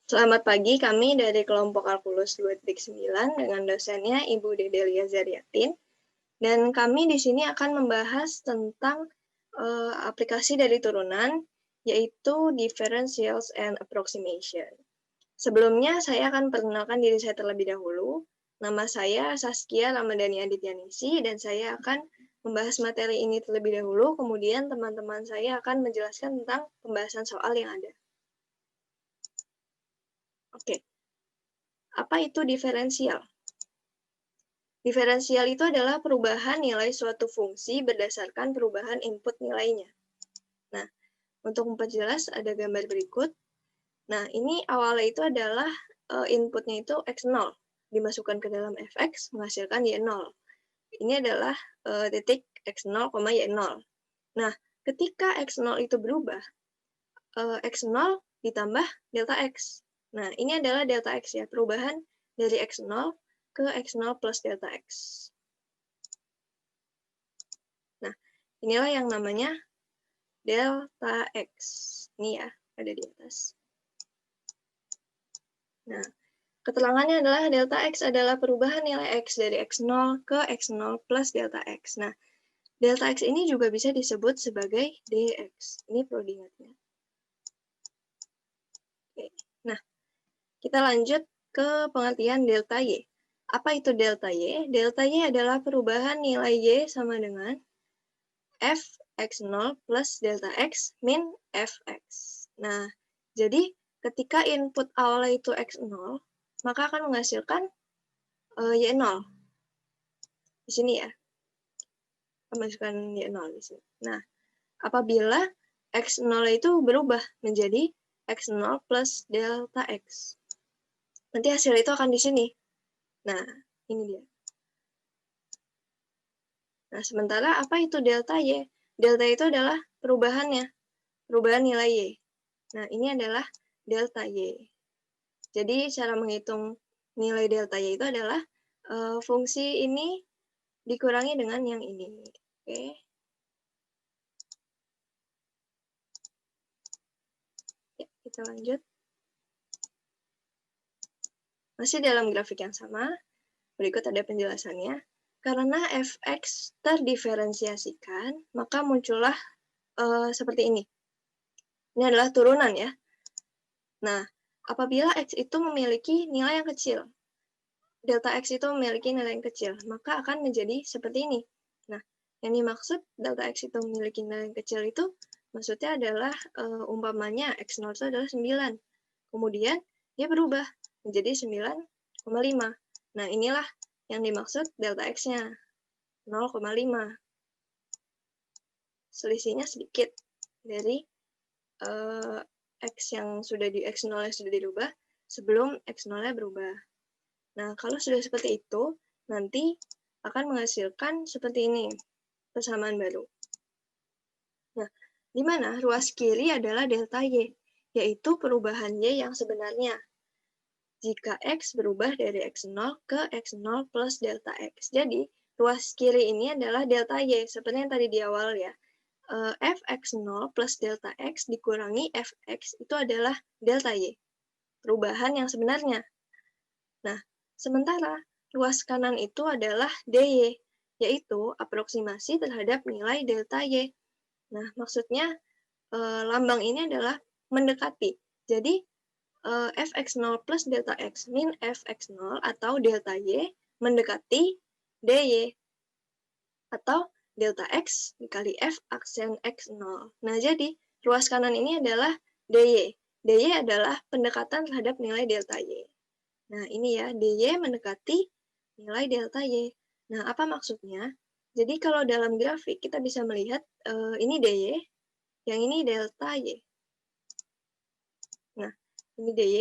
Selamat pagi, kami dari kelompok kalkulus 2.9 dengan dosennya Ibu Dedelia Zariatin. Dan kami di sini akan membahas tentang aplikasi dari turunan, yaitu differentials and approximation. Sebelumnya, saya akan perkenalkan diri saya terlebih dahulu. Nama saya Saskia Ramadhani Adityanisi, dan saya akan membahas materi ini terlebih dahulu, kemudian teman-teman saya akan menjelaskan tentang pembahasan soal yang ada. Oke, apa itu diferensial? Diferensial itu adalah perubahan nilai suatu fungsi berdasarkan perubahan input nilainya. Nah, untuk memperjelas ada gambar berikut. Nah, ini awalnya itu adalah inputnya itu X0, dimasukkan ke dalam fx, menghasilkan Y0. Ini adalah titik X0, Y0. Nah, ketika X0 itu berubah, X0 ditambah delta X. Nah, ini adalah delta X ya, perubahan dari X0 ke X0 plus delta X. Nah, inilah yang namanya delta X. Ini ya, ada di atas. Nah, keterangannya adalah delta X adalah perubahan nilai X dari X0 ke X0 plus delta X. Nah, delta X ini juga bisa disebut sebagai dx. Ini perlu diingat ya. Oke. Nah, kita lanjut ke pengertian delta Y. Apa itu delta Y? Delta Y adalah perubahan nilai Y sama dengan f x0 plus delta x min fx. Nah, jadi ketika input awalnya itu x0, maka akan menghasilkan y0. Di sini ya, memasukkan y0 di sini. Nah, apabila x0 itu berubah menjadi x0 plus delta x, nanti hasil itu akan di sini. Nah, ini dia. Nah, sementara apa itu delta Y? Delta itu adalah perubahannya, perubahan nilai Y. Nah, ini adalah delta Y. Jadi, cara menghitung nilai delta Y itu adalah fungsi ini dikurangi dengan yang ini. Oke. Ya, kita lanjut. Masih dalam grafik yang sama, berikut ada penjelasannya. Karena fx terdiferensiasikan, maka muncullah seperti ini. Ini adalah turunan ya. Nah, apabila x itu memiliki nilai yang kecil, delta x itu memiliki nilai yang kecil, maka akan menjadi seperti ini. Nah, yang dimaksud delta x itu memiliki nilai yang kecil itu, maksudnya adalah umpamanya x0 itu adalah 9. Kemudian, dia berubah menjadi 9,5. Nah, inilah yang dimaksud delta x-nya, 0,5. Selisihnya sedikit dari x yang sudah di x0 yang sudah dirubah sebelum x0-nya berubah. Nah, kalau sudah seperti itu, nanti akan menghasilkan seperti ini, persamaan baru. Nah, di mana ruas kiri adalah delta Y, yaitu perubahan Y yang sebenarnya. Jika X berubah dari X0 ke X0 plus delta X. Jadi, ruas kiri ini adalah delta Y, seperti yang tadi di awal ya. Fx0 plus delta X dikurangi Fx itu adalah delta Y, perubahan yang sebenarnya. Nah, sementara ruas kanan itu adalah dy, yaitu aproksimasi terhadap nilai delta Y. Nah, maksudnya lambang ini adalah mendekati. Jadi, fx0 plus delta x min fx0 atau delta y mendekati dy. Atau delta x dikali f aksen x0. Nah, jadi ruas kanan ini adalah dy. dy adalah pendekatan terhadap nilai delta y. Nah, ini ya, dy mendekati nilai delta y. Nah, apa maksudnya? Jadi, kalau dalam grafik, kita bisa melihat ini dy, yang ini delta y. Nah, ini dy,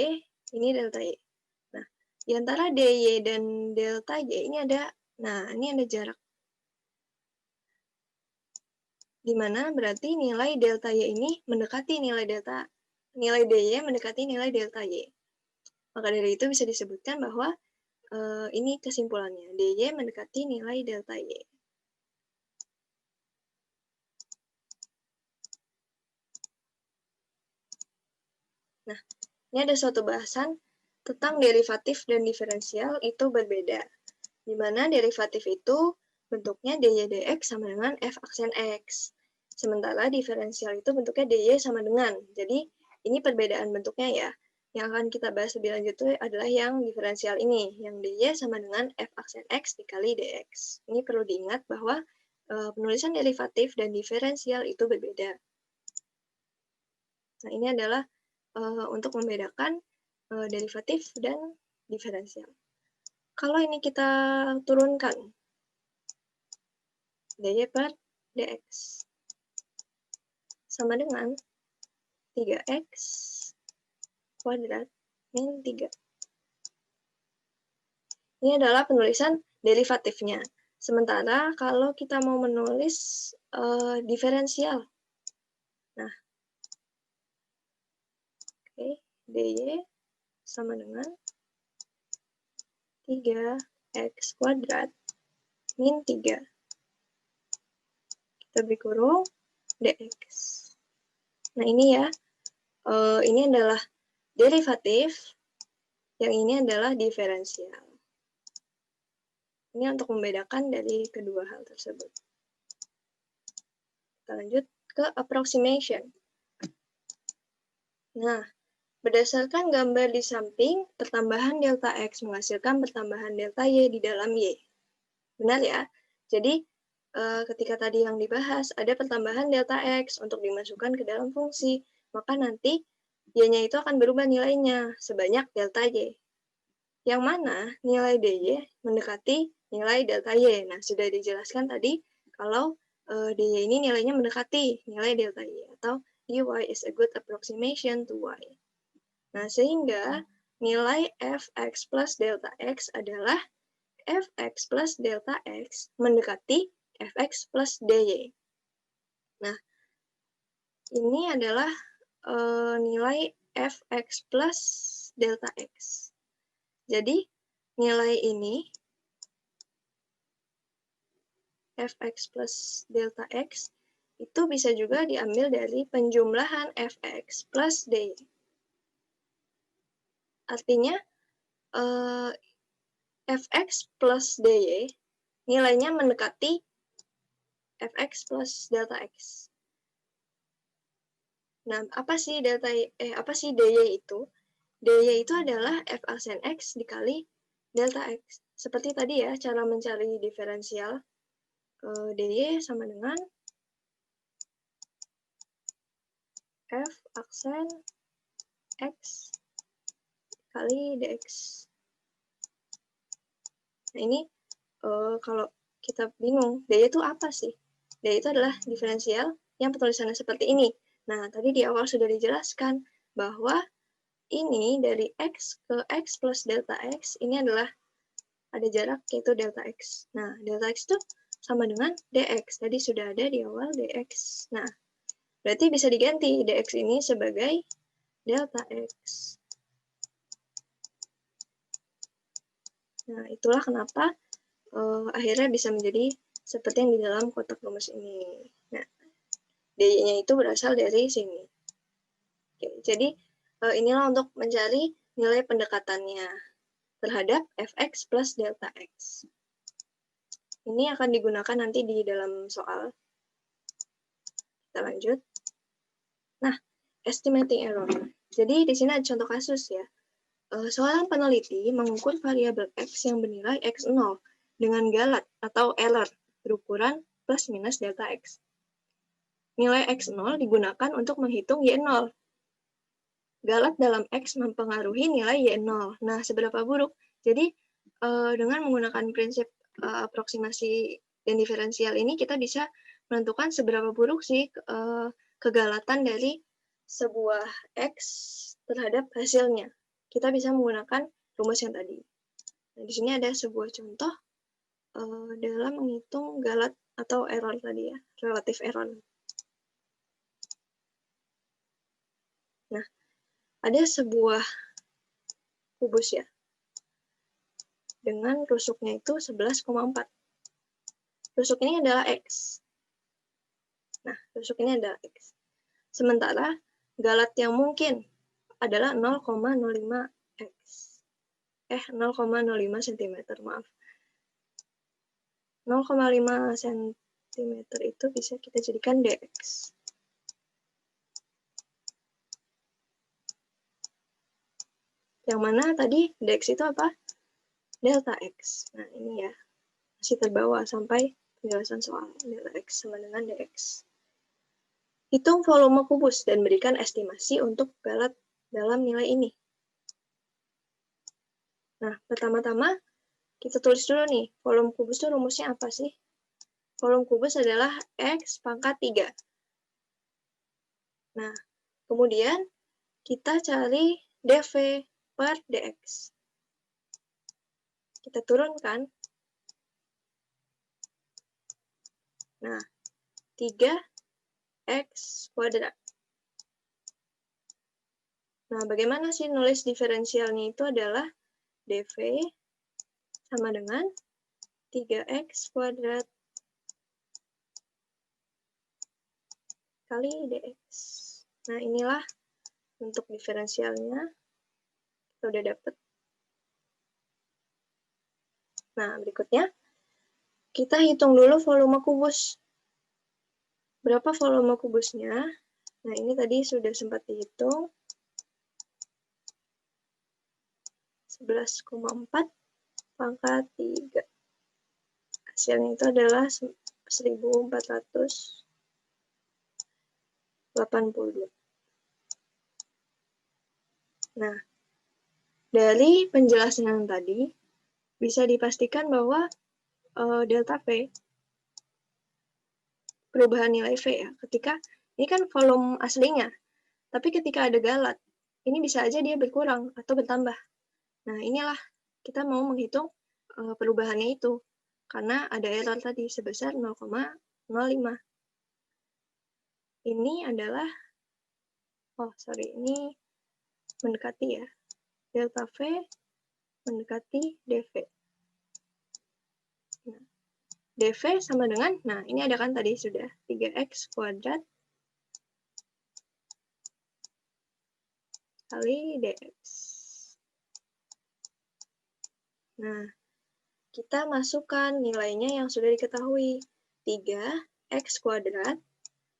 ini delta y. Nah, di antara dy dan delta y ini ada, ini ada jarak. Di mana berarti nilai delta y ini mendekati nilai dy mendekati nilai delta y. Maka dari itu bisa disebutkan bahwa ini kesimpulannya, dy mendekati nilai delta y. Nah, Ini ada suatu bahasan tentang derivatif dan diferensial itu berbeda. Di mana derivatif itu bentuknya dy dx sama dengan f aksen x. Sementara diferensial itu bentuknya dy sama dengan. Jadi ini perbedaan bentuknya ya. Yang akan kita bahas lebih lanjut itu adalah yang diferensial ini, yang dy sama dengan f aksen x dikali dx. Ini perlu diingat bahwa penulisan derivatif dan diferensial itu berbeda. Nah, ini adalah untuk membedakan derivatif dan diferensial. Kalau ini kita turunkan dy per dx sama dengan 3x kuadrat min 3. Ini adalah penulisan derivatifnya. Sementara kalau kita mau menulis diferensial, nah, oke, dy sama dengan 3x kuadrat min 3. Kita beri kurung dx. Nah, ini ya, ini adalah derivatif, yang ini adalah diferensial. Ini untuk membedakan dari kedua hal tersebut. Kita lanjut ke approximation. Nah, berdasarkan gambar di samping, pertambahan delta X menghasilkan pertambahan delta Y di dalam Y. Benar ya? Jadi, ketika tadi yang dibahas, ada pertambahan delta X untuk dimasukkan ke dalam fungsi, maka nanti Y-nya itu akan berubah nilainya sebanyak delta Y. Yang mana nilai dy mendekati nilai delta Y. Nah, sudah dijelaskan tadi kalau dy ini nilainya mendekati nilai delta Y, atau dy is a good approximation to y. Nah, sehingga nilai fx plus delta x adalah fx plus delta x mendekati fx plus dy. Nah, ini adalah nilai fx plus delta x. Jadi, nilai ini, fx plus delta x, itu bisa juga diambil dari penjumlahan fx plus dy. Artinya, fx plus dy nilainya mendekati fx plus delta x. Nah, apa sih dy itu? Dy itu adalah f aksen x dikali delta x. Seperti tadi ya, cara mencari diferensial dy sama dengan f aksen x kali dx. Nah, ini kalau kita bingung, dy itu apa sih? Dy itu adalah diferensial yang penulisannya seperti ini. Nah, tadi di awal sudah dijelaskan bahwa ini dari x ke x plus delta x, ini adalah ada jarak yaitu delta x. Nah, delta x itu sama dengan dx. Tadi sudah ada di awal dx. Nah, berarti bisa diganti dx ini sebagai delta x. Nah, itulah kenapa akhirnya bisa menjadi seperti yang di dalam kotak rumus ini. Nah, dy-nya itu berasal dari sini. Oke, jadi inilah untuk mencari nilai pendekatannya terhadap fx plus delta x. Ini akan digunakan nanti di dalam soal. Kita lanjut. Nah, estimating error. Jadi di sini ada contoh kasus ya. Seorang peneliti mengukur variabel x yang bernilai x0 dengan galat atau error berukuran plus minus delta x. Nilai x0 digunakan untuk menghitung y0. Galat dalam x mempengaruhi nilai y0. Nah, seberapa buruk? Jadi, dengan menggunakan prinsip aproksimasi dan diferensial ini, kita bisa menentukan seberapa buruk sih kegalatan dari sebuah x terhadap hasilnya. Kita bisa menggunakan rumus yang tadi. Nah, di sini ada sebuah contoh dalam menghitung galat atau error tadi ya, relative error. Nah, ada sebuah kubus ya, dengan rusuknya itu 11,4. Rusuk ini adalah X. Nah, rusuk ini adalah X. Sementara galat yang mungkin adalah 0,05 X. 0,05 cm, maaf. 0,5 cm itu bisa kita jadikan dx. Yang mana tadi dx itu apa? Delta x. Nah, ini ya. Masih terbawa sampai penjelasan soal delta x sama dengan dx. Hitung volume kubus dan berikan estimasi untuk galat dalam nilai ini. Nah, pertama-tama kita tulis dulu nih, volume kubus itu rumusnya apa sih? Volume kubus adalah X pangkat 3. Nah, kemudian kita cari dV per dx. Kita turunkan. Nah, 3x kuadrat. Nah, bagaimana sih nulis diferensialnya itu adalah dV sama dengan 3x kuadrat kali dx. Nah, inilah untuk diferensialnya. Kita udah dapet. Nah, berikutnya kita hitung dulu volume kubus. Berapa volume kubusnya? Nah, ini tadi sudah sempat dihitung. 11,4 pangkat 3. Hasilnya itu adalah 1482. Nah, dari penjelasan yang tadi, bisa dipastikan bahwa delta V, perubahan nilai V ya, ketika, ini kan volume aslinya, tapi ketika ada galat, ini bisa aja dia berkurang atau bertambah. Nah, inilah kita mau menghitung perubahannya itu, karena ada error tadi sebesar 0,05. Ini adalah, ini mendekati ya, delta V mendekati dV. Nah, dV sama dengan, nah ini ada kan tadi sudah 3x kuadrat kali dx. Nah, kita masukkan nilainya yang sudah diketahui. 3x kuadrat,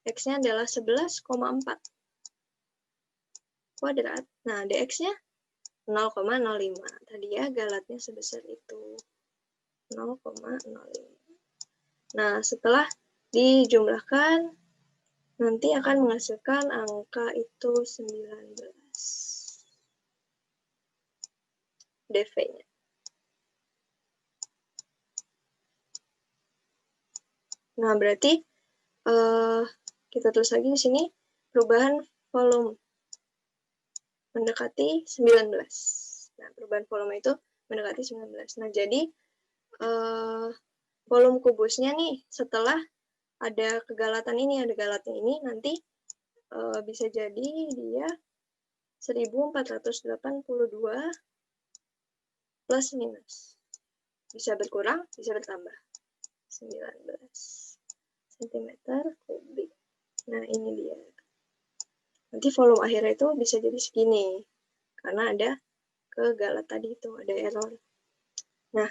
x-nya adalah 11,4 kuadrat. Nah, dx-nya 0,05. Tadi ya galatnya sebesar itu. 0,05. Nah, setelah dijumlahkan, nanti akan menghasilkan angka itu 19. dV-nya. Nah, berarti kita tulis lagi di sini perubahan volume mendekati 19. Nah, perubahan volume itu mendekati 19. Nah, jadi volume kubusnya nih setelah ada kegalatan ini, ada galatnya ini, nanti bisa jadi dia 1482 plus minus. Bisa berkurang, bisa bertambah. 19 cm kubik. Nah, ini dia. Nanti volume akhirnya itu bisa jadi segini. Karena ada kegalat tadi itu, ada error. Nah,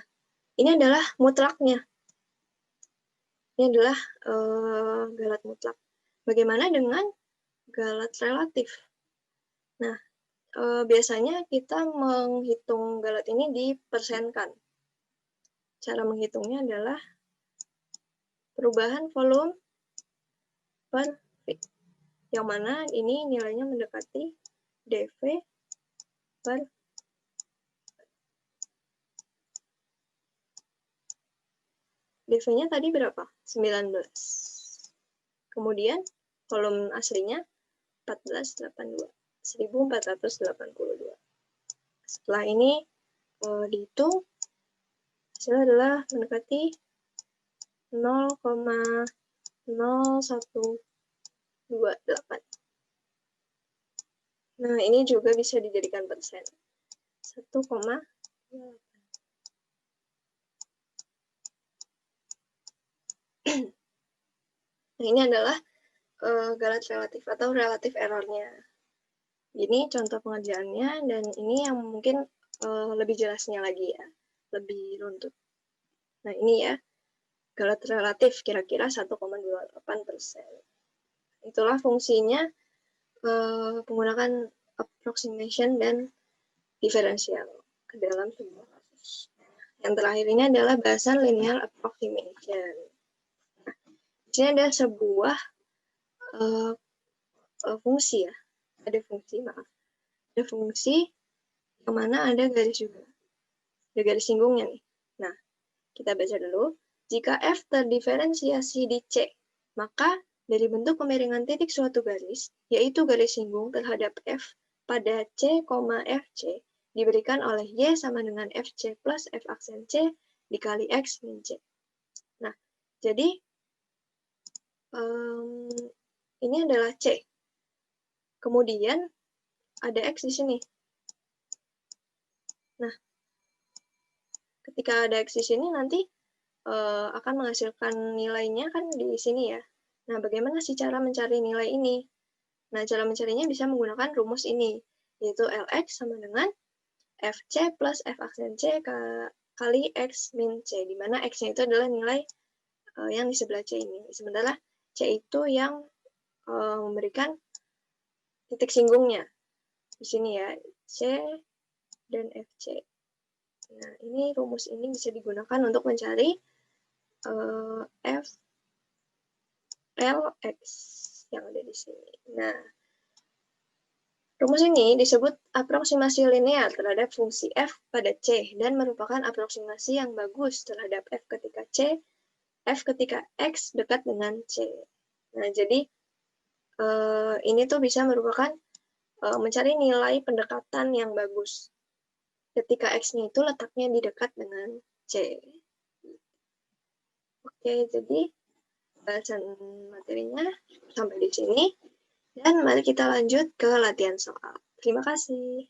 ini adalah mutlaknya. Ini adalah galat mutlak. Bagaimana dengan galat relatif? Nah, biasanya kita menghitung galat ini dipersenkan. Cara menghitungnya adalah perubahan volume per V. Yang mana ini nilainya mendekati dV per dV-nya tadi berapa? 19. Kemudian volume aslinya 1482. 1482. Setelah ini dihitung, hasilnya adalah mendekati 0,0128. Nah, ini juga bisa dijadikan persen. 1,8. Nah, ini adalah galat relatif atau relatif errornya. Ini contoh pengerjaannya, dan ini yang mungkin lebih jelasnya lagi ya, lebih runtut. Nah ini ya, galat relatif kira-kira 1,28%. Itulah fungsinya menggunakan approximation dan diferensial ke dalam sebuah kasus. Yang terakhir ini adalah bahasan linear approximation. Nah, di sini ada sebuah fungsi ya, ada fungsi, ada fungsi yang mana ada garis juga, ada garis singgungnya nih. Nah, kita baca dulu. Jika F terdiferensiasi di C, maka dari bentuk kemiringan titik suatu garis, yaitu garis singgung terhadap F pada C, FC, diberikan oleh Y sama dengan FC plus F aksen C dikali X min C. Nah, jadi ini adalah C. Kemudian ada X di sini. Nah, ketika ada X di sini nanti akan menghasilkan nilainya kan di sini ya. Nah, bagaimana sih cara mencari nilai ini? Nah, cara mencarinya bisa menggunakan rumus ini, yaitu Lx sama dengan Fc plus F aksen C kali X min C, di mana X-nya itu adalah nilai yang di sebelah C ini. Sementara C itu yang memberikan titik singgungnya. Di sini ya, C dan Fc. Nah, ini rumus ini bisa digunakan untuk mencari F Lx yang ada di sini. Nah, rumus ini disebut aproksimasi linear terhadap fungsi f pada c dan merupakan aproksimasi yang bagus terhadap f ketika c, f ketika x dekat dengan c. Nah, jadi ini tuh bisa merupakan mencari nilai pendekatan yang bagus ketika x-nya itu letaknya di dekat dengan c. Oke, jadi bahasan materinya sampai di sini. Dan mari kita lanjut ke latihan soal. Terima kasih.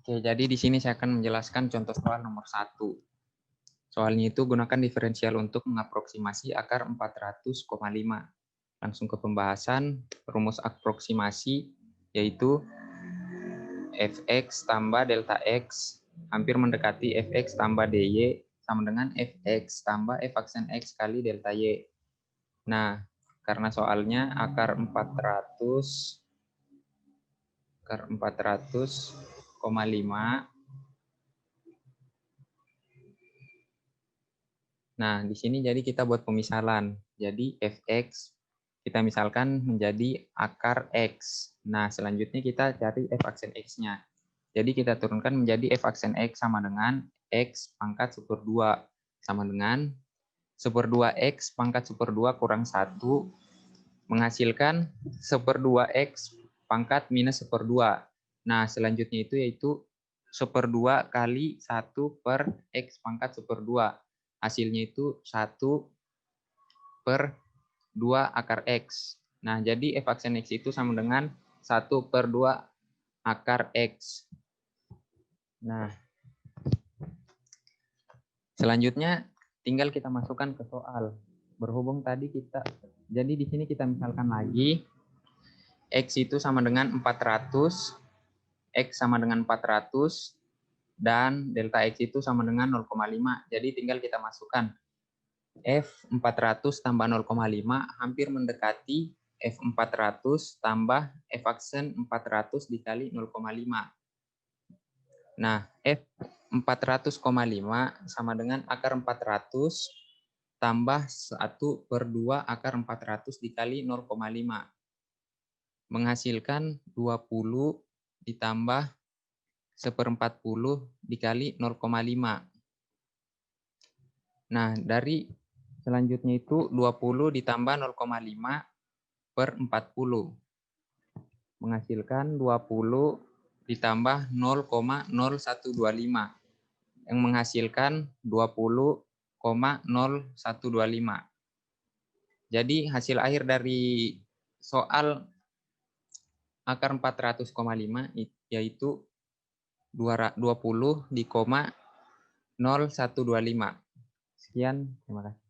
Oke, jadi di sini saya akan menjelaskan contoh soal nomor 1. Soalnya itu gunakan diferensial untuk mengaproksimasi akar 400,5. Langsung ke pembahasan. Rumus aproksimasi yaitu fx tambah delta x hampir mendekati fx tambah dy sama dengan fx tambah f aksen x kali delta y. Nah, karena soalnya akar 400,5. Nah, di sini jadi kita buat pemisalan. Jadi fx kita misalkan menjadi akar x. Nah, selanjutnya kita cari f aksen x-nya. Jadi kita turunkan menjadi f aksen x sama dengan x pangkat 1/2 sama dengan 1/2x pangkat 1/2 kurang 1 menghasilkan 1/2x pangkat minus 1/2. Nah, selanjutnya itu yaitu 1/2 kali 1 per x pangkat 1/2. Hasilnya itu 1/2 akar x. Nah, jadi f aksen x itu sama dengan 1/2 akar x. Nah, selanjutnya tinggal kita masukkan ke soal. Berhubung tadi jadi di sini kita misalkan lagi x itu sama dengan 400, x sama dengan 400, dan delta x itu sama dengan 0,5. Jadi tinggal kita masukkan f 400 tambah 0,5 hampir mendekati f 400 tambah f aksen 400 dikali 0,5. Nah, f 400,5 sama dengan akar 400 tambah 1/2 akar 400 dikali 0,5. Menghasilkan 20 ditambah 1/40 dikali 0,5. Nah, dari selanjutnya itu 20 ditambah 0,5 per 40. Menghasilkan 20 ditambah 0,0125. Yang menghasilkan 20,0125. Jadi hasil akhir dari soal akar 400,5 yaitu 20 di koma 0125. Sekian, terima kasih.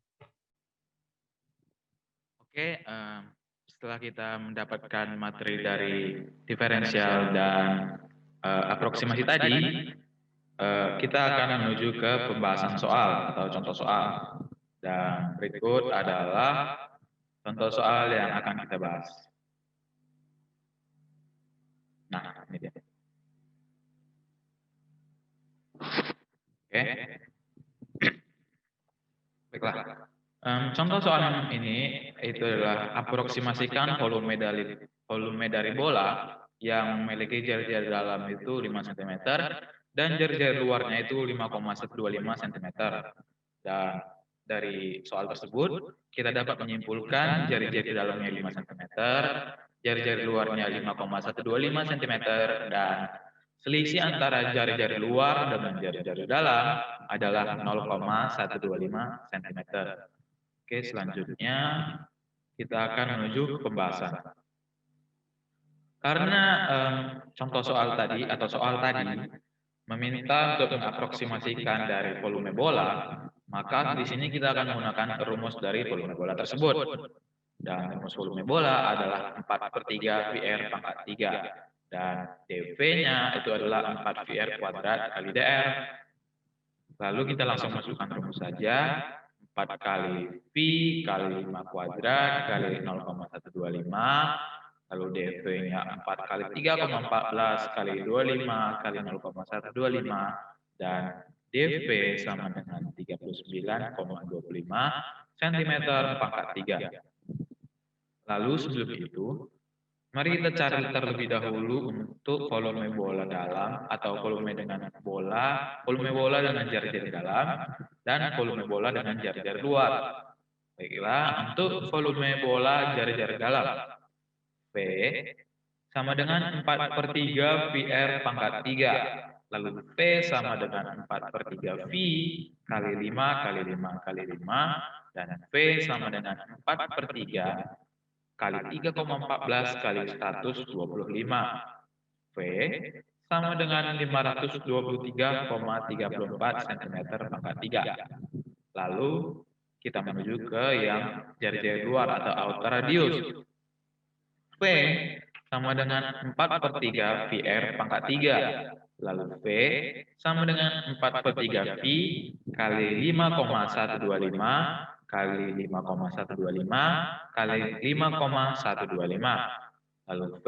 Oke, setelah kita mendapatkan materi dari diferensial dan aproksimasi tadi, kita akan menuju ke pembahasan soal atau contoh soal. Dan berikut adalah contoh soal yang akan kita bahas. Nah, ini dia. Oke. Baiklah. Contoh soal ini itu adalah aproksimasikan volume dari bola yang memiliki jari-jari dalam itu 5 cm dan jari-jari luarnya itu 5,125 cm. Dan dari soal tersebut kita dapat menyimpulkan jari-jari dalamnya 5 cm, jari-jari luarnya 5,125 cm dan selisih antara jari-jari luar dengan jari-jari dalam adalah 0,125 cm. Oke, selanjutnya kita akan menuju ke pembahasan. Karena contoh soal tadi atau soal tadi meminta untuk mengaproksimasikan dari volume bola, maka di sini kita akan menggunakan rumus dari volume bola tersebut. Dan rumus volume bola adalah 4/3 VR pangkat 3. Dan dV-nya itu adalah 4 VR kuadrat kali dr. Lalu kita langsung masukkan rumus saja. 4 kali V kali 5 kuadrat kali 0,125. Lalu dV-nya 4 kali 3,14 kali 25 kali 0,125. Dan dV sama dengan 39,25 cm pangkat 3. Lalu sebelum itu, mari kita cari terlebih dahulu untuk volume bola dalam atau volume dengan volume bola dengan jari-jari dalam dan volume bola dengan jari-jari luar. Baiklah, untuk volume bola jari-jari dalam, V sama dengan 4/3 VR pangkat 3. Lalu V sama dengan 4/3 V kali 5 kali 5 kali 5 dan V sama dengan 4/3 kali 3,14 kali 125. V sama dengan 523,34 cm pangkat 3. Lalu kita menuju ke yang jari-jari luar atau outer radius. V sama dengan 4/3 VR pangkat 3. Lalu V sama dengan 4/3 V kali 5,125 kali 5,125 kali 5,125. Lalu V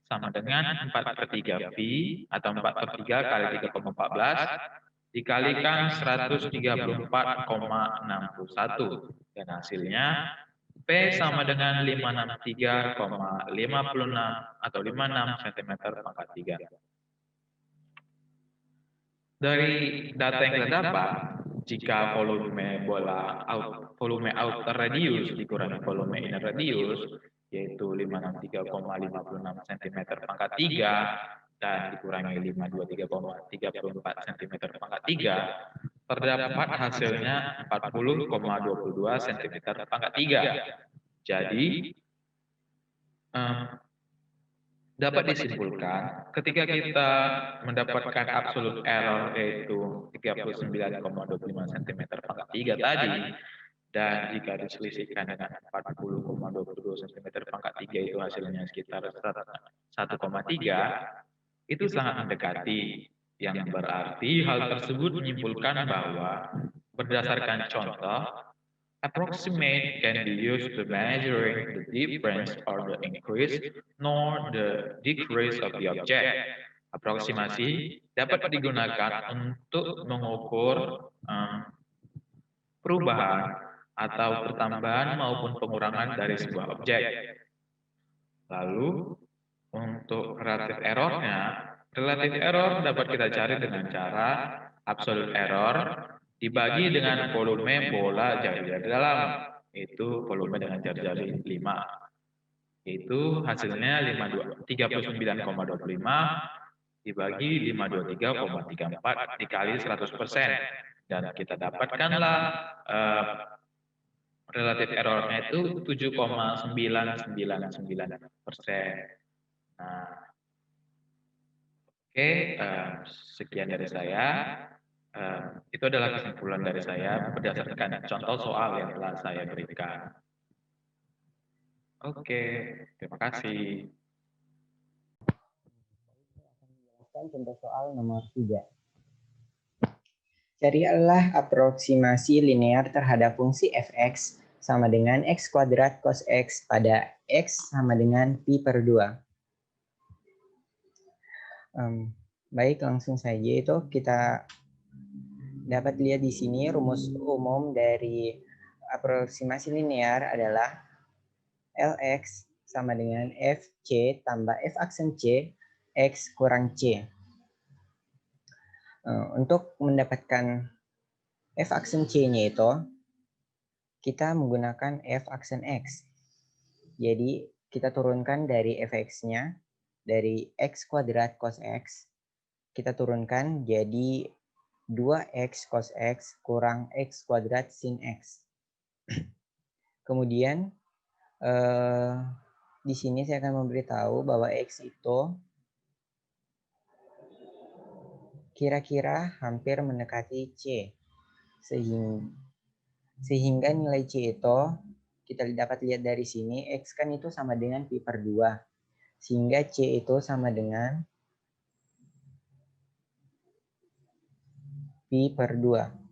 sama dengan 4/3 V atau 4/3 kali 3,14 dikalikan 134,61. Dan hasilnya P sama dengan 563,56 atau 56 cm pangkat 3. Dari data yang kita dapat, jika volume outer radius dikurangi volume inner radius, yaitu 563,56 cm pangkat 3 dan dikurangi 523,34 cm pangkat 3, terdapat hasilnya 40,22 cm pangkat 3. Jadi, dapat disimpulkan ketika kita mendapatkan absolute error yaitu 39,25 cm pangkat 3 tadi, dan jika diselisihkan dengan 40,22 cm pangkat 3 itu hasilnya sekitar 1,3, itu sangat mendekati, yang berarti hal tersebut menyimpulkan bahwa berdasarkan contoh, approximate can be used to measuring the difference or the increase nor the decrease of the object. Aproksimasi dapat digunakan untuk mengukur perubahan atau pertambahan maupun pengurangan dari sebuah objek. Lalu, untuk relative error dapat kita cari dengan cara absolute error dibagi dengan volume bola jari-jari dalam, itu volume dengan jari-jari 5. Itu hasilnya 39,25 dibagi 523,34 dikali 100%. Dan kita dapatkanlah relative errornya itu 7,999%. Nah, oke, sekian dari saya. Itu adalah kesimpulan dari saya berdasarkan contoh soal yang telah saya berikan. Oke, terima kasih. Contoh soal nomor 3. Carilah aproksimasi linear terhadap fungsi fx sama dengan x kuadrat cos x pada x sama dengan pi per 2. Baik, langsung saja itu kita dapat lihat di sini rumus umum dari aproksimasi linear adalah Lx sama dengan Fc tambah F aksen C X kurang C. Untuk mendapatkan F aksen C-nya itu, kita menggunakan F aksen X. Jadi, kita turunkan dari Fx-nya, dari X kuadrat cos X, kita turunkan jadi 2X cos X kurang X kuadrat sin X. Kemudian, di sini saya akan memberitahu bahwa X itu kira-kira hampir mendekati C. Sehingga nilai C itu kita dapat lihat dari sini, X kan itu sama dengan pi per 2. Sehingga C itu sama dengan pi per 2.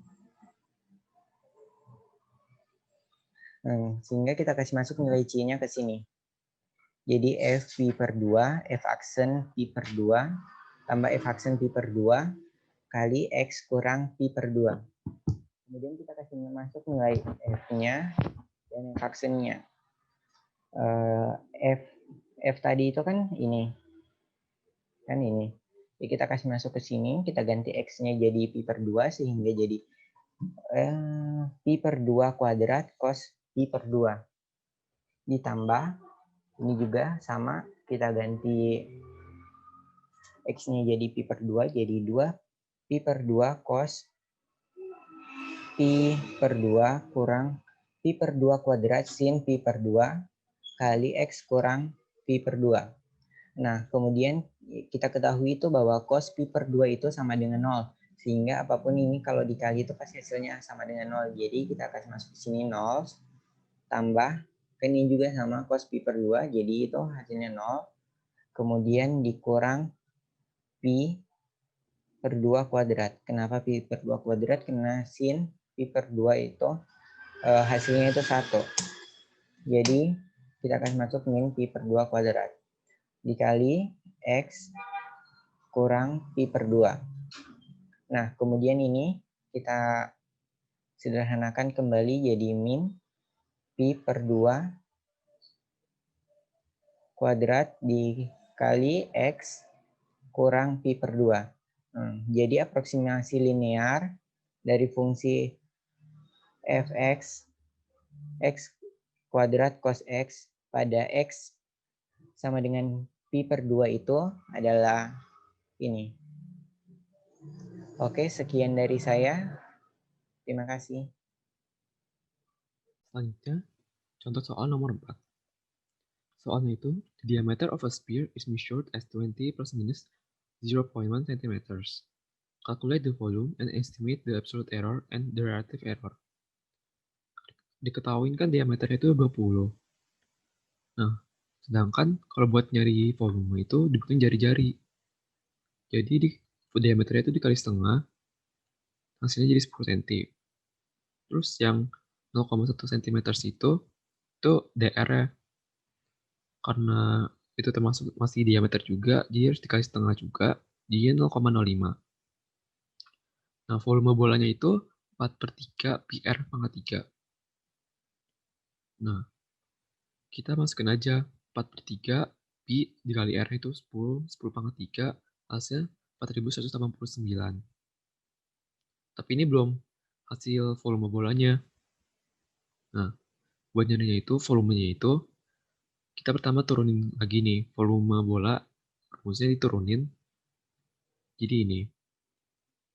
Sehingga kita kasih masuk nilai C-nya ke sini. Jadi F pi per 2, F aksen pi per 2, tambah F aksen pi per 2, kali X kurang pi per 2. Kemudian kita kasih masuk nilai F-nya dan F aksennya. F tadi itu kan ini. Kan ini. Jadi kita kasih masuk ke sini, kita ganti X-nya jadi pi per 2, sehingga jadi pi per 2 kuadrat cos pi per 2. Ditambah, ini juga sama, kita ganti X-nya jadi pi per 2, jadi 2 pi per 2 cos pi per 2 kurang pi per 2 kuadrat sin pi per 2 kali X kurang pi per 2. Nah, kemudian kita ketahui itu bahwa cos pi per 2 itu sama dengan 0. Sehingga apapun ini kalau dikali itu pasti hasilnya sama dengan 0. Jadi kita kasih masuk ke sini 0, tambah, kan ini juga sama cos pi per 2, jadi itu hasilnya 0. Kemudian dikurang pi per 2 kuadrat. Kenapa pi per 2 kuadrat? Karena sin pi per 2 itu hasilnya itu 1. Jadi kita kasih masuk min pi per 2 kuadrat. Dikali X kurang pi per 2. Nah, kemudian ini kita sederhanakan kembali jadi min pi per 2 kuadrat dikali X kurang pi per 2. Jadi aproksimasi linear dari fungsi fx x kuadrat cos x pada x sama dengan pi per 2 itu adalah ini. Oke, sekian dari saya. Terima kasih. Selanjutnya, contoh soal nomor 4. Soalnya itu, the diameter of a sphere is measured as 20 plus minus 0.1 cm. Calculate the volume and estimate the absolute error and the relative error. Diketahui kan diameternya itu 20. Nah, sedangkan kalau buat nyari volume itu dibutuhin jari-jari. Jadi diameternya itu dikali setengah, hasilnya jadi 10 cm. Terus yang 0,1 cm itu DR-nya. Karena itu termasuk masih diameter juga, jadi harus dikali setengah juga, jadi 0,05. Nah, volume bolanya itu 4/3 PR pangkat 3. Nah, kita masukin aja 4/3 pi dikali R itu 10 pangkat 3, hasilnya 4189. Tapi ini belum hasil volume bolanya. Nah, buat nyarinya itu, volumenya itu, kita pertama turunin lagi nih, volume bola, rumusnya diturunin. Jadi ini,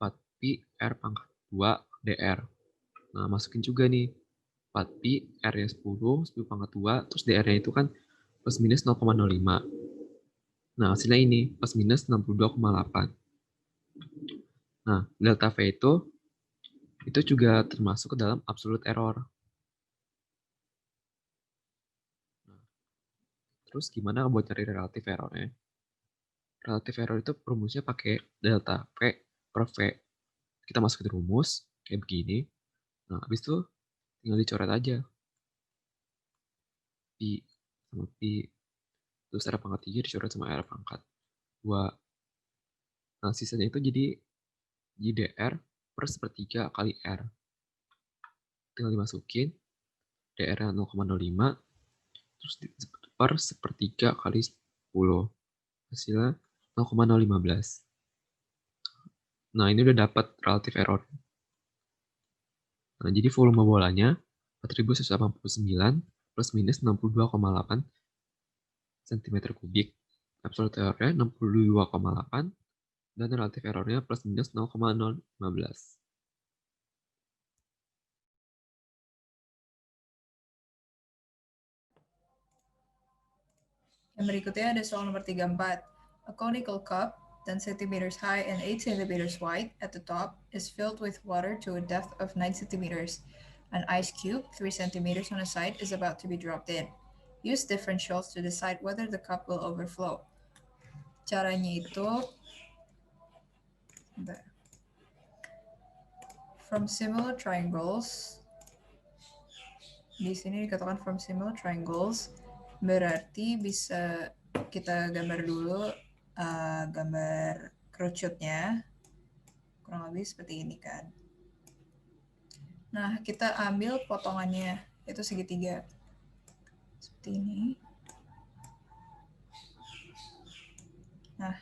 4 pi R pangkat 2 DR. Nah, masukin juga nih 4 pi R-nya 10 pangkat 2, terus DR-nya itu kan plus minus 0,05. Nah, hasilnya ini plus minus 62,8. Nah, delta V itu juga termasuk ke dalam absolute error. Nah, Terus gimana buat cari relative errornya? Relative error itu rumusnya pakai delta P per V. Kita masukin rumus kayak begini. Nah, habis itu tinggal dicoret aja. Pi sama Pi. Terus R pangkat 3 dicoret sama R pangkat 2. Nah, sisanya itu jadi DR per sepertiga kali R. Tinggal dimasukin. DR-nya 0,05. Terus per sepertiga kali 10. Hasilnya 0,015. Nah, ini udah dapat relative error. Nah, jadi volume bolanya 4189 plus minus 62,8 cm kubik. Absolute errornya 62,8 dan relative errornya plus minus 0,015. Yang berikutnya ada soal nomor 34. A conical cup 10 cm high and 8 cm wide at the top is filled with water to a depth of 9 cm. An ice cube 3 cm on a side is about to be dropped in. Use differentials to decide whether the cup will overflow. Caranya itu from similar triangles. Di sini dikatakan from similar triangles, berarti bisa kita gambar dulu gambar kerucutnya, kurang lebih seperti ini kan. Nah, kita ambil potongannya, itu segitiga. Seperti ini. Nah,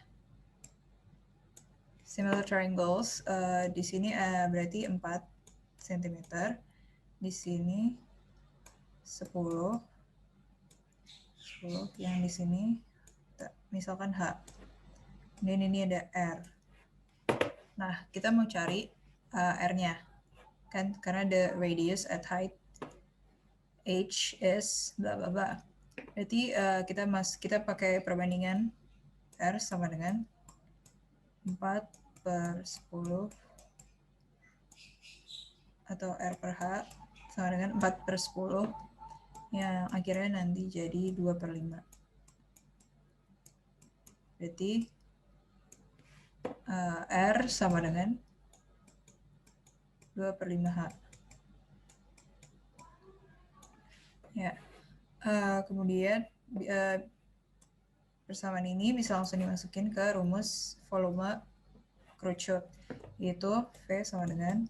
similar triangles, di sini berarti 4 cm, di sini 10, yang di sini misalkan H. Dan ini ada R. Nah, kita mau cari R-nya. Kan karena the radius at height H is bla bla bla. Berarti kita pakai perbandingan R sama dengan 4/10 atau R per H sama dengan 4/10 yang akhirnya nanti jadi 2/5. Berarti R sama dengan 2/5H. Ya. Kemudian persamaan ini bisa langsung dimasukin ke rumus volume kerucut, yaitu V sama dengan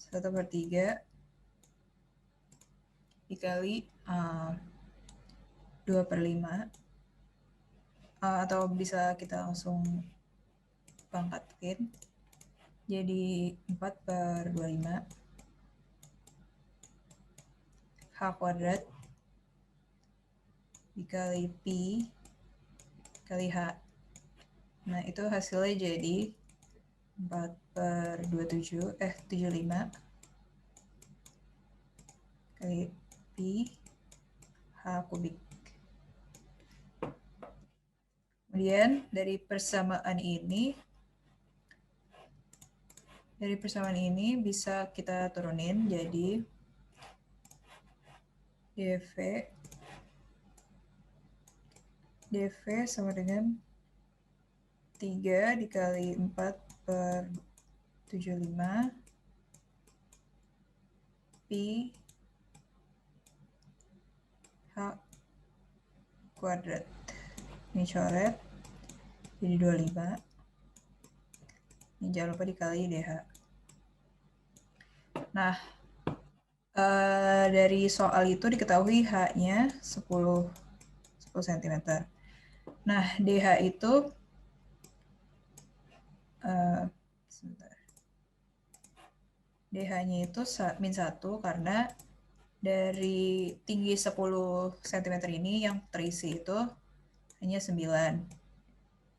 1/3 dikali 2/5, atau bisa kita langsung pangkatin jadi 4/25 H kuadrat dikali Pi kali H. Nah, itu hasilnya jadi 4/75 kali Pi H kubik. Kemudian dari persamaan ini bisa kita turunin jadi dV sama dengan 3 dikali 4/75 Pi H kuadrat. Ini coret jadi 25. Ini jangan lupa dikali DH. Nah, dari soal itu diketahui H-nya 10 cm. Nah, DH itu DH-nya itu min 1 karena dari tinggi 10 cm ini yang terisi itu hanya 9.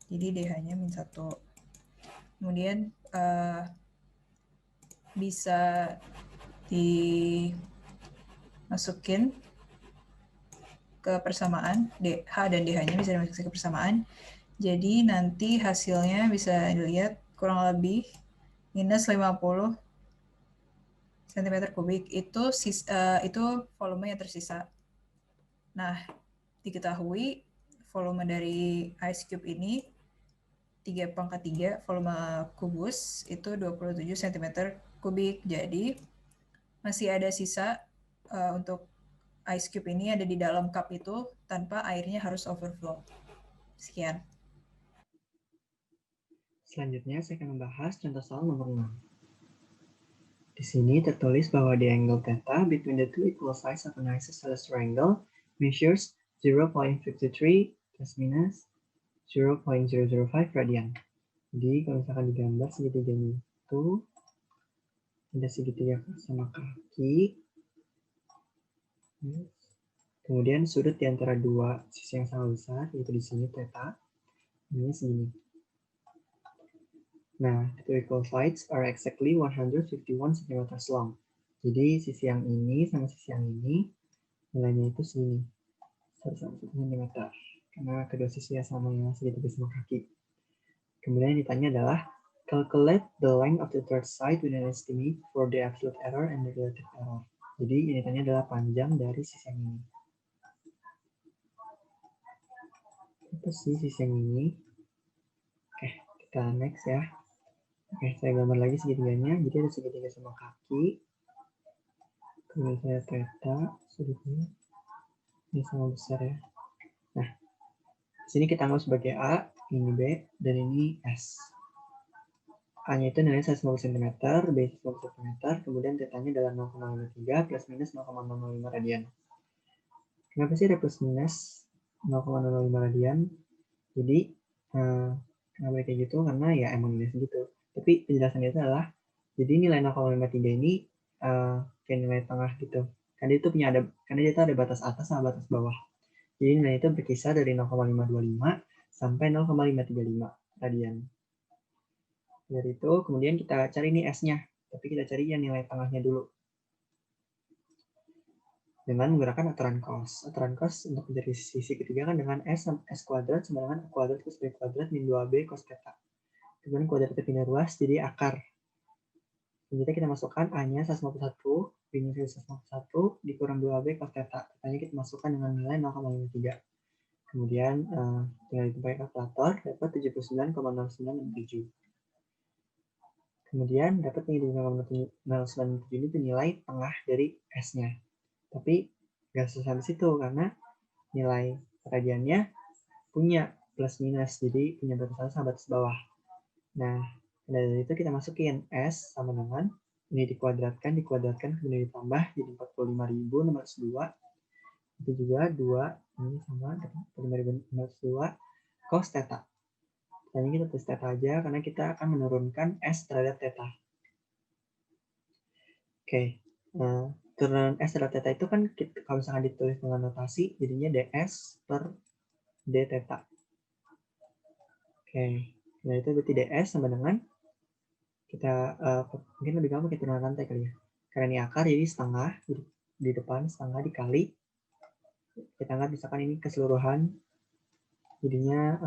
Jadi DH-nya min 1. Kemudian bisa dimasukin ke persamaan, H dan DH-nya bisa dimasukin ke persamaan. Jadi nanti hasilnya bisa dilihat kurang lebih minus 50 cm kubik itu volume yang tersisa. Nah, diketahui volume dari ice cube ini 3/3 volume kubus itu 27 cm3. Jadi masih ada sisa untuk ice cube ini ada di dalam cup itu tanpa airnya harus overflow. Sekian. Selanjutnya saya akan membahas contoh soal nomor 6. Di sini tertulis bahwa the angle theta between the two equal sides of an isosceles triangle measures 0.53 plus minus 0.005 radian. Jadi kalau misalkan digambar segitiganya itu ada segitiga sama kaki. Kemudian sudut di antara dua sisi yang sama besar, yaitu di sini theta, ini segini. Nah, the two equal sides are exactly 151 cm long. Jadi sisi yang ini sama sisi yang ini nilainya itu segini, 1 cm. Karena kedua sisi sama yang segitiga sama kaki. Kemudian yang ditanya adalah calculate the length of the third side with an estimate for the absolute error and the relative error. Jadi yang ditanya adalah panjang dari sisi yang ini. Apa sih sisi yang ini? Oke, kita next ya. Oke, saya gambar lagi segitiganya. Jadi ada segitiga sama kaki. Kemudian saya theta, sudutnya ini sama besar ya. Nah, di sini kita anggap sebagai A, ini B, dan ini S. A-nya itu nilainya 150 cm, B 150 cm, kemudian θ-nya adalah 0,53 plus minus 0,005 radian. Kenapa sih ada plus minus 0,005 radian? Jadi, kenapa kayak gitu? Karena ya emang nilai segitu. Tapi penjelasannya itu adalah, jadi nilai 0,53 ini kayak nilai tengah gitu. Karena dia itu ada batas atas sama batas bawah. Jadi nilai itu berkisar dari 0,525 sampai 0,535 radian. Dari itu kemudian kita cari nih S-nya, tapi kita cari yang nilai tengahnya dulu. Dengan menggunakan aturan cos. Aturan cos untuk mencari sisi ketiga kan dengan S kuadrat sama dengan A kuadrat plus B kuadrat min 2B cos theta. Kemudian kuadrat pindah ruas jadi akar. Selanjutnya kita masukkan A-nya 151, B-nya 151, dikurang 2B cos theta. Theta-nya kita masukkan dengan nilai 0,53. Kemudian tinggal ditambah kalkulator, dapat 79,0967. Kemudian dapat nih 0,097 ini itu nilai tengah dari S-nya. Tapi nggak selesai di situ karena nilai radiannya punya plus minus, jadi punya batas atas sama batas bawah. Nah, dari itu kita masukin S sama dengan ini dikuadratkan, kemudian ditambah jadi 45.602. Itu juga 2 ini sama 45.602 cos theta. Tadi kita tulis theta aja karena kita akan menurunkan S terhadap theta. Oke, turunan S terhadap theta itu kan kalau misalkan ditulis dengan notasi jadinya ds per d theta. Oke, nah itu berarti ds sama dengan kita mungkin lebih gampang kita turunan rantai kali ya. Karena ini akar jadi setengah di depan setengah dikali kita anggap misalkan ini keseluruhan jadinya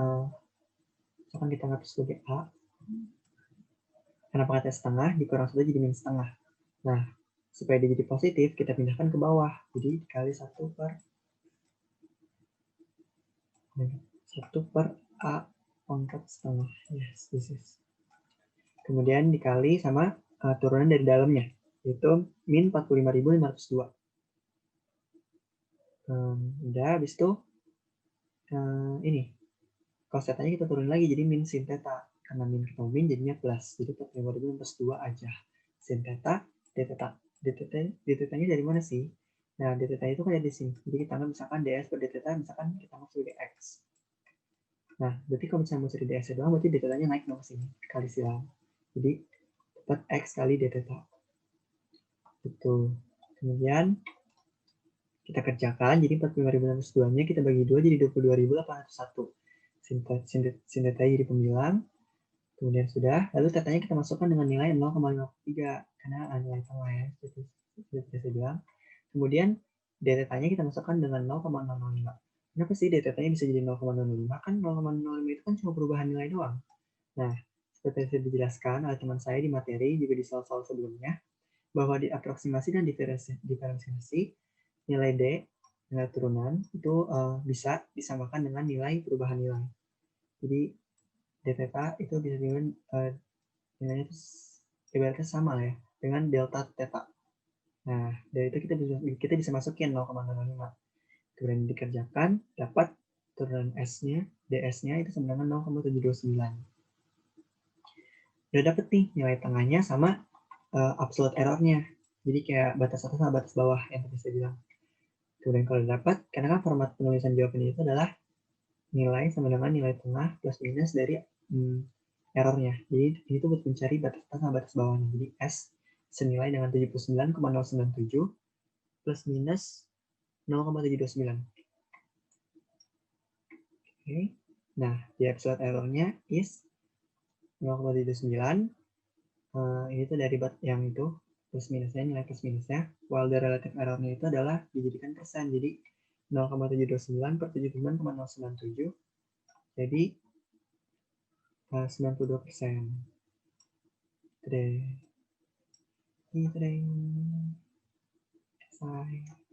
misalkan kita anggap sebagai A. Kenapa kata setengah dikurang 1 jadi min setengah. Nah, supaya dia jadi positif kita pindahkan ke bawah. Jadi dikali 1 per A pangkat setengah. Yes, this is. Kemudian dikali sama turunan dari dalamnya, yaitu min 45.502. Udah, habis itu ini cos theta-nya kita turunin lagi jadi min sin theta. Karena min ketemu min jadinya plus. Jadi 45.000 plus 2 aja. Sin theta, d theta. D theta-nya dari mana sih? Nah, d theta itu kan ada di sini. Jadi kita anggap misalkan ds per d theta, misalkan kita anggap sebagai x. Nah, berarti kalau misalnya mau cari ds doang, berarti d theta-nya naik dong ke sini. Kali silang. Jadi, dapat x kali d theta. Betul. Kemudian, kita kerjakan. Jadi 45.602-nya kita bagi 2 jadi 22.801. Sin theta jadi pembilang. Kemudian sudah, lalu tetanya kita masukkan dengan nilai 0,53 karena nilai tengah ya, seperti saya bilang. Kemudian d theta-nya kita masukkan dengan 0,005. Kenapa sih d theta-nya bisa jadi 0,005? Kan 0,05 itu kan cuma perubahan nilai doang. Nah, seperti yang sudah dijelaskan oleh teman saya di materi juga di soal-soal sebelumnya, bahwa di aproksimasi dan diferensiasi nilai d nilai turunan itu bisa disamakan dengan nilai perubahan nilai. Jadi d theta itu bisa nilainya itu ibaratnya sama lah ya dengan delta theta. Nah, dari itu kita bisa masukin 0,05. Kemudian dikerjakan, dapat turunan S-nya, ds-nya itu sama dengan 0,729. Udah dapet nih nilai tengahnya sama absolute error-nya. Jadi kayak batas atas sama batas bawah yang tadi saya bilang. Kemudian kalau dapat, karena kan format penulisan jawaban itu adalah nilai sama dengan nilai tengah plus minus dari errornya. Jadi ini tuh buat mencari batas atas sama batas bawahnya. Jadi S senilai dengan 79,097 plus minus 0,729. Oke. Nah, di absolute error-nya is 0,79. Ini tuh dari yang itu plus minusnya, nilai plus minusnya. While the relative error-nya itu adalah dijadikan persen. Jadi 0,729 per 79,097. Jadi 92%. Selesai.